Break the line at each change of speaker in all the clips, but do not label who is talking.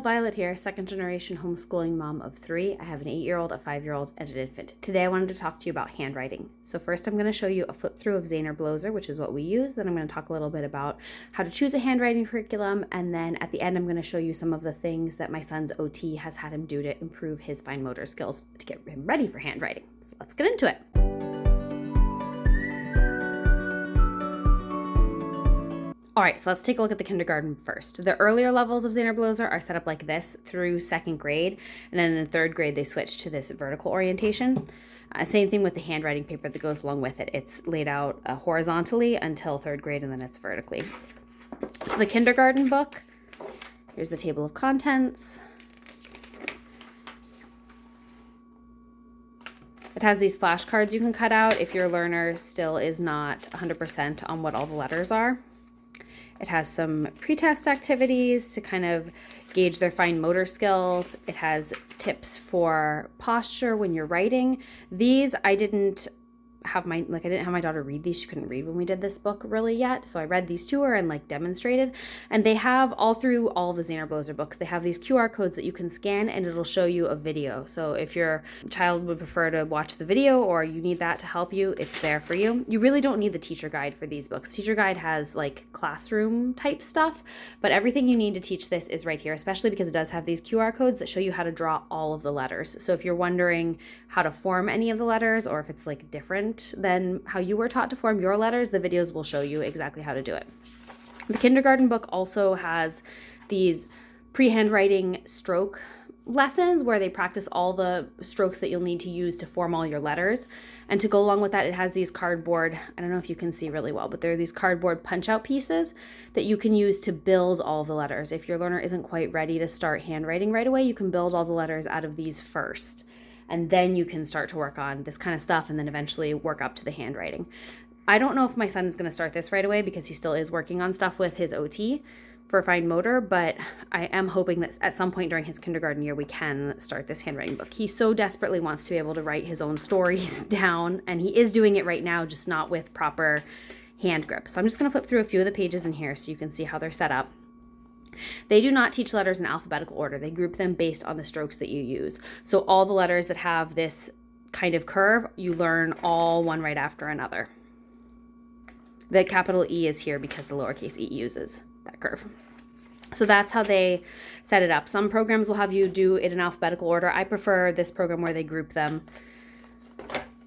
Violet here, second generation homeschooling mom of 3. I have an 8-year-old, a 5-year-old, and an infant. Today I wanted to talk to you about handwriting. So first I'm going to show you a flip through of Zaner-Bloser, which is what we use. Then I'm going to talk a little bit about how to choose a handwriting curriculum. And then at the end I'm going to show you some of the things that my son's OT has had him do to improve his fine motor skills to get him ready for handwriting. So let's get into it. All right, so let's take a look at the kindergarten first. The earlier levels of Zaner-Bloser are set up like this through 2nd grade, and then in 3rd grade they switch to this vertical orientation. Same thing with the handwriting paper that goes along with it. It's laid out horizontally until 3rd grade, and then it's vertically. So the kindergarten book, here's the table of contents. It has these flashcards you can cut out if your learner still is not 100% on what all the letters are. It has some pretest activities to kind of gauge their fine motor skills. It has tips for posture when you're writing. These I didn't have I didn't have my daughter read these. She couldn't read when we did this book really yet. So I read these to her and demonstrated. And they have all through all the Zaner-Bloser books, they have these QR codes that you can scan and it'll show you a video. So if your child would prefer to watch the video or you need that to help you, it's there for you. You really don't need the teacher guide for these books. Teacher guide has classroom type stuff, but everything you need to teach this is right here, especially because it does have these QR codes that show you how to draw all of the letters. So if you're wondering how to form any of the letters or if it's different than how you were taught to form your letters, the videos will show you exactly how to do it. The kindergarten book also has these pre-handwriting stroke lessons where they practice all the strokes that you'll need to use to form all your letters. And to go along with that, it has these cardboard, I don't know if you can see really well, but there are these cardboard punch-out pieces that you can use to build all the letters. If your learner isn't quite ready to start handwriting right away, you can build all the letters out of these first. And then you can start to work on this kind of stuff and then eventually work up to the handwriting. I don't know if my son is going to start this right away because he still is working on stuff with his OT for fine motor, but I am hoping that at some point during his kindergarten year, we can start this handwriting book. He so desperately wants to be able to write his own stories down, and he is doing it right now, just not with proper hand grip. So I'm just going to flip through a few of the pages in here so you can see how they're set up. They do not teach letters in alphabetical order. They group them based on the strokes that you use. So all the letters that have this kind of curve, you learn all one right after another. The capital E is here because the lowercase e uses that curve. So that's how they set it up. Some programs will have you do it in alphabetical order. I prefer this program where they group them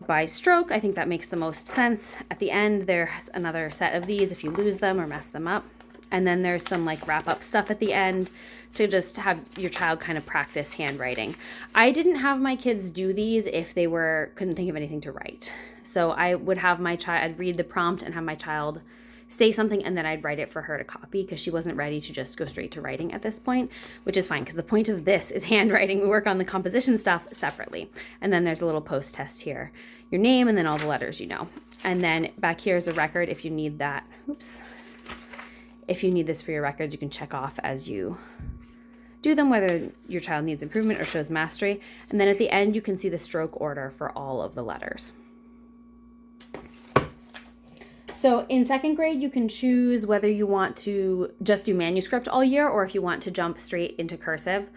by stroke. I think that makes the most sense. At the end, there's another set of these if you lose them or mess them up. And then there's some wrap up stuff at the end to just have your child kind of practice handwriting. I didn't have my kids do these if they couldn't think of anything to write. So I would have my child, I'd read the prompt and have my child say something and then I'd write it for her to copy because she wasn't ready to just go straight to writing at this point, which is fine because the point of this is handwriting. We work on the composition stuff separately. And then there's a little post test here, your name and then all the letters you know. And then back here is a record if you need that. Oops. If you need this for your records, you can check off as you do them, whether your child needs improvement or shows mastery. And then at the end, you can see the stroke order for all of the letters. So in 2nd grade, you can choose whether you want to just do manuscript all year or if you want to jump straight into cursive.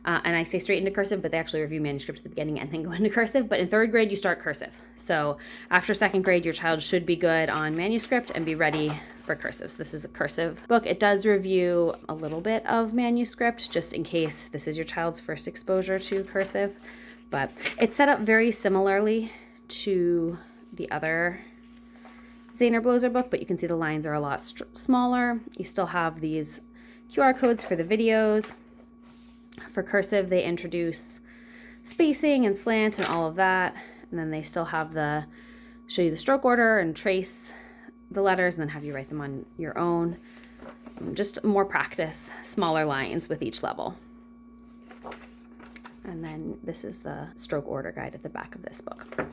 And I say straight into cursive, but they actually review manuscript at the beginning and then go into cursive. But in 3rd grade, you start cursive. So after 2nd grade, your child should be good on manuscript and be ready for cursive. So this is a cursive book. It does review a little bit of manuscript just in case this is your child's first exposure to cursive. But it's set up very similarly to the other Zaner-Bloser book, but you can see the lines are a lot smaller. You still have these QR codes for the videos. For cursive, they introduce spacing and slant and all of that. And then they still have show you the stroke order and trace the letters and then have you write them on your own. Just more practice, smaller lines with each level. And then this is the stroke order guide at the back of this book.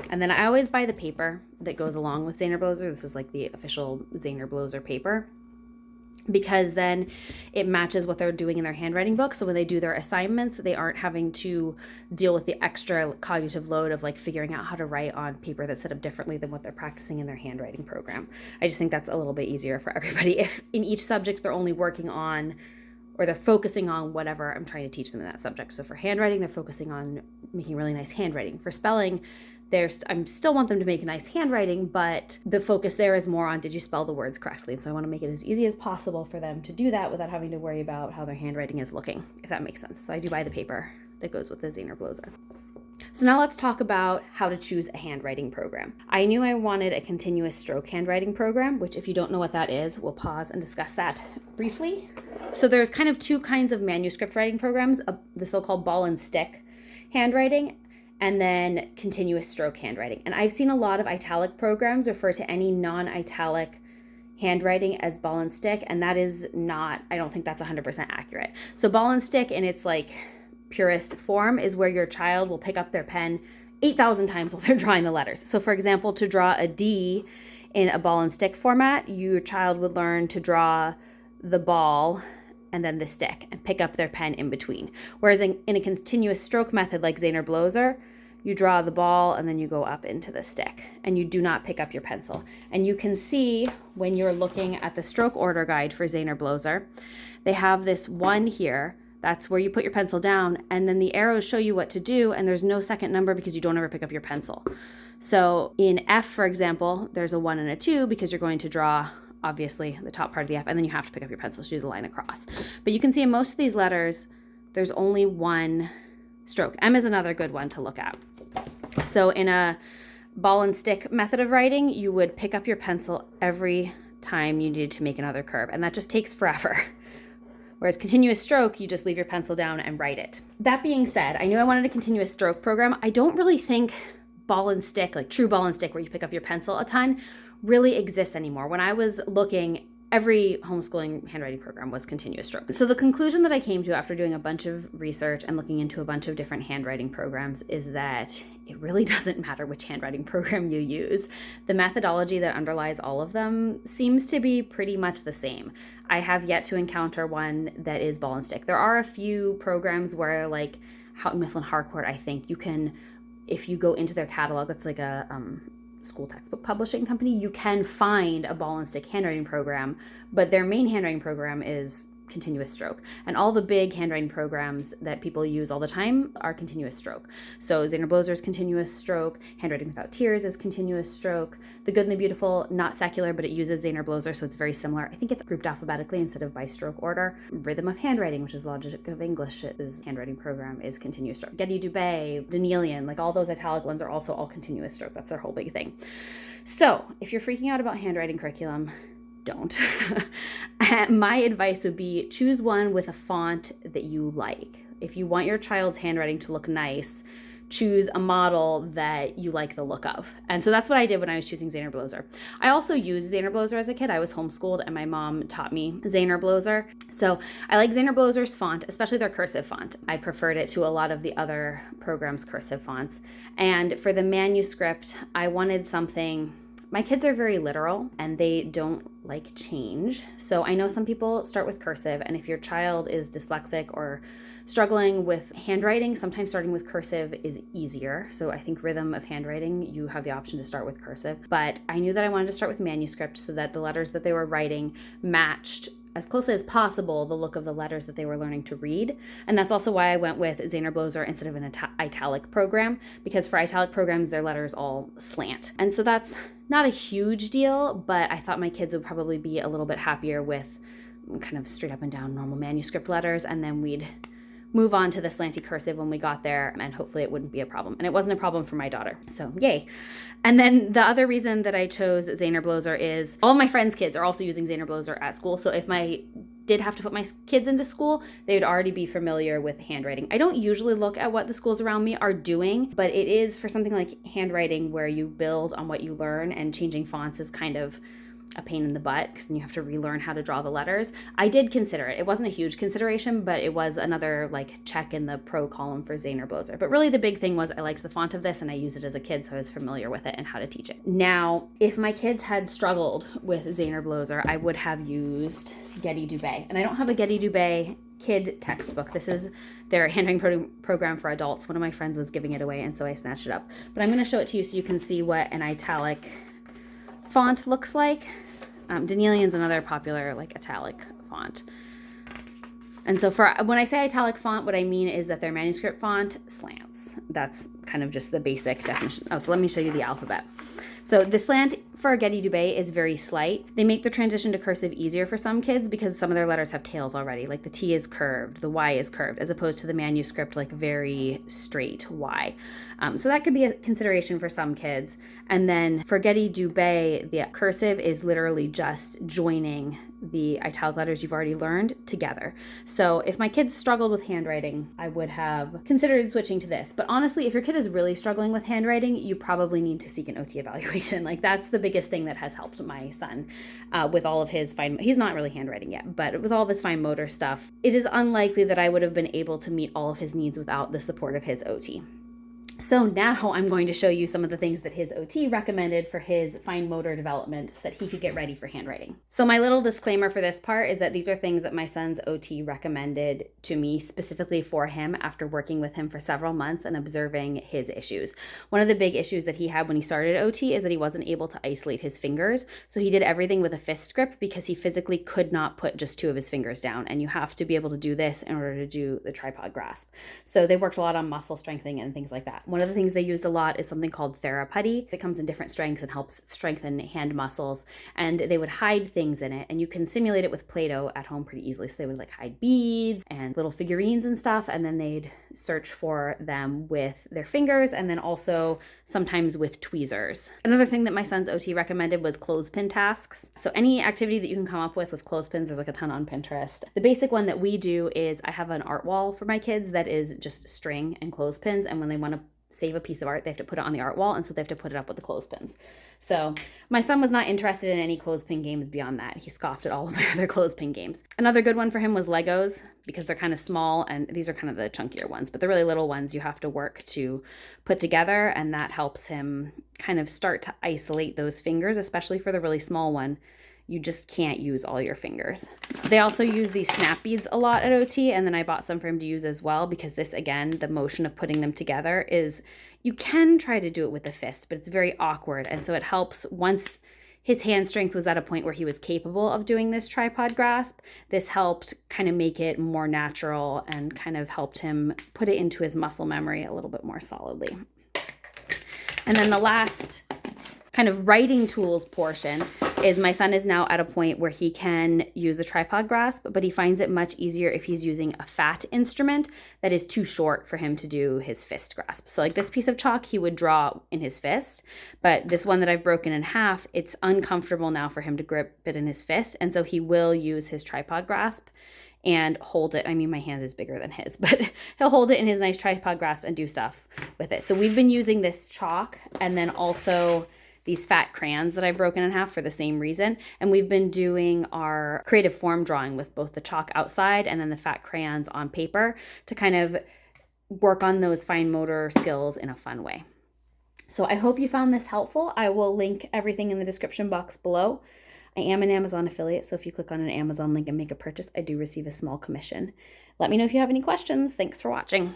And then I always buy the paper that goes along with Zaner-Bloser. This is the official Zaner-Bloser paper, because then it matches what they're doing in their handwriting book. So when they do their assignments, they aren't having to deal with the extra cognitive load of figuring out how to write on paper that's set up differently than what they're practicing in their handwriting program. I just think that's a little bit easier for everybody. If in each subject they're only working on or they're focusing on whatever I'm trying to teach them in that subject. So for handwriting, they're focusing on making really nice handwriting. For spelling, I still want them to make nice handwriting, but the focus there is more on, did you spell the words correctly? And so I want to make it as easy as possible for them to do that without having to worry about how their handwriting is looking, if that makes sense. So I do buy the paper that goes with the Zaner-Bloser. So now let's talk about how to choose a handwriting program. I knew I wanted a continuous stroke handwriting program, which if you don't know what that is, we'll pause and discuss that briefly. So there's kind of two kinds of manuscript writing programs, the so-called ball and stick handwriting, and then continuous stroke handwriting. And I've seen a lot of italic programs refer to any non-italic handwriting as ball and stick, and that is not, I don't think that's 100% accurate. So ball and stick in its like purest form is where your child will pick up their pen 8,000 times while they're drawing the letters. So for example, to draw a D in a ball and stick format, your child would learn to draw the ball and then the stick and pick up their pen in between. Whereas in a continuous stroke method like Zaner-Bloser, you draw the ball and then you go up into the stick and you do not pick up your pencil. And you can see when you're looking at the stroke order guide for Zaner-Bloser, they have this one here. That's where you put your pencil down, and then the arrows show you what to do, and there's no second number because you don't ever pick up your pencil. So in F, for example, there's a 1 and a 2 because you're going to draw, obviously, the top part of the F, and then you have to pick up your pencil to do the line across. But you can see in most of these letters, there's only one stroke. M is another good one to look at. So in a ball and stick method of writing, you would pick up your pencil every time you needed to make another curve, and that just takes forever. Whereas continuous stroke, you just leave your pencil down and write it. That being said, I knew I wanted a continuous stroke program. I don't really think ball and stick, like true ball and stick where you pick up your pencil a ton, really exists anymore. When I was looking, every homeschooling handwriting program was continuous stroke. So the conclusion that I came to after doing a bunch of research and looking into a bunch of different handwriting programs is that it really doesn't matter which handwriting program you use. The methodology that underlies all of them seems to be pretty much the same. I have yet to encounter one that is ball and stick. There are a few programs where, like Houghton Mifflin Harcourt, I think you can, if you go into their catalog, that's like a school textbook publishing company, you can find a ball and stick handwriting program, but their main handwriting program is continuous stroke. And all the big handwriting programs that people use all the time are continuous stroke. So Zaner-Bloser is continuous stroke, Handwriting Without Tears is continuous stroke, The Good and the Beautiful, not secular, but it uses Zaner-Bloser, so it's very similar. I think it's grouped alphabetically instead of by stroke order. Rhythm of Handwriting, which is Logic of English, is handwriting program, is continuous stroke. Getty-Dubay, Danielian, like all those italic ones are also all continuous stroke. That's their whole big thing. So if you're freaking out about handwriting curriculum, don't. My advice would be choose one with a font that you like. If you want your child's handwriting to look nice, choose a model that you like the look of. And so that's what I did when I was choosing Zaner-Bloser. I also used Zaner-Bloser as a kid. I was homeschooled and my mom taught me Zaner-Bloser. So I like Zaner-Bloser's font, especially their cursive font. I preferred it to a lot of the other programs' cursive fonts. And for the manuscript, I wanted something. My kids are very literal and they don't like change. So I know some people start with cursive, and if your child is dyslexic or struggling with handwriting, sometimes starting with cursive is easier. So I think Rhythm of Handwriting, you have the option to start with cursive. But I knew that I wanted to start with manuscript so that the letters that they were writing matched as closely as possible the look of the letters that they were learning to read. And that's also why I went with Zaner-Bloser instead of an italic program, because for italic programs, their letters all slant. And so that's not a huge deal, but I thought my kids would probably be a little bit happier with kind of straight up and down normal manuscript letters, and then we'd move on to the slanty cursive when we got there, and hopefully it wouldn't be a problem. And it wasn't a problem for my daughter, so yay. And then the other reason that I chose Zaner-Bloser is all of my friends' kids are also using Zaner-Bloser at school, so if I did have to put my kids into school, they would already be familiar with handwriting. I don't usually look at what the schools around me are doing, but it is for something like handwriting where you build on what you learn, and changing fonts is kind of a pain in the butt because then you have to relearn how to draw the letters. I did consider it. It wasn't a huge consideration, but it was another like check in the pro column for Zaner-Bloser. But really the big thing was I liked the font of this and I used it as a kid, so I was familiar with it and how to teach it. Now, if my kids had struggled with Zaner-Bloser, I would have used Getty-Dubay. And I don't have a Getty-Dubay kid textbook. This is their handwriting program for adults. One of my friends was giving it away, and so I snatched it up. But I'm going to show it to you so you can see what an italic font looks like. Danielian's another popular like italic font. And so when I say italic font, what I mean is that their manuscript font slants. That's kind of just the basic definition. Oh, so let me show you the alphabet. So the slant for Getty-Dubay is very slight. They make the transition to cursive easier for some kids because some of their letters have tails already. Like the T is curved, the Y is curved, as opposed to the manuscript like very straight Y. So that could be a consideration for some kids. And then for Getty-Dubay, the cursive is literally just joining the italic letters you've already learned together. So if my kids struggled with handwriting, I would have considered switching to this. But honestly, if your kid is really struggling with handwriting, you probably need to seek an OT evaluation. Like that's the biggest thing that has helped my son with all of his he's not really handwriting yet, but with all of his fine motor stuff, it is unlikely that I would have been able to meet all of his needs without the support of his OT. So now I'm going to show you some of the things that his OT recommended for his fine motor development so that he could get ready for handwriting. So my little disclaimer for this part is that these are things that my son's OT recommended to me specifically for him after working with him for several months and observing his issues. One of the big issues that he had when he started OT is that he wasn't able to isolate his fingers. So he did everything with a fist grip because he physically could not put just 2 of his fingers down. And you have to be able to do this in order to do the tripod grasp. So they worked a lot on muscle strengthening and things like that. One of the things they used a lot is something called TheraPutty. It comes in different strengths and helps strengthen hand muscles. And they would hide things in it, and you can simulate it with Play-Doh at home pretty easily. So they would like hide beads and little figurines and stuff, and then they'd search for them with their fingers and then also sometimes with tweezers. Another thing that my son's OT recommended was clothespin tasks. So any activity that you can come up with clothespins, there's like a ton on Pinterest. The basic one that we do is I have an art wall for my kids that is just string and clothespins, and when they want to save a piece of art, they have to put it on the art wall, and so they have to put it up with the clothespins. So my son was not interested in any clothespin games beyond that. He scoffed at all of my other clothespin games. Another good one for him was Legos because they're kind of small, and these are kind of the chunkier ones, but the really little ones you have to work to put together, and that helps him kind of start to isolate those fingers, especially for the really small one. You just can't use all your fingers. They also use these snap beads a lot at OT, and then I bought some for him to use as well because this, again, the motion of putting them together is, you can try to do it with the fist, but it's very awkward. And so it helps once his hand strength was at a point where he was capable of doing this tripod grasp. This helped kind of make it more natural and kind of helped him put it into his muscle memory a little bit more solidly. And then the last kind of writing tools portion is my son is now at a point where he can use the tripod grasp, but he finds it much easier if he's using a fat instrument that is too short for him to do his fist grasp. So like this piece of chalk, he would draw in his fist, but this one that I've broken in half, it's uncomfortable now for him to grip it in his fist. And so he will use his tripod grasp and hold it. I mean, my hand is bigger than his, but he'll hold it in his nice tripod grasp and do stuff with it. So we've been using this chalk and then also these fat crayons that I've broken in half for the same reason. And we've been doing our creative form drawing with both the chalk outside and then the fat crayons on paper to kind of work on those fine motor skills in a fun way. So I hope you found this helpful. I will link everything in the description box below. I am an Amazon affiliate, so if you click on an Amazon link and make a purchase, I do receive a small commission. Let me know if you have any questions. Thanks for watching.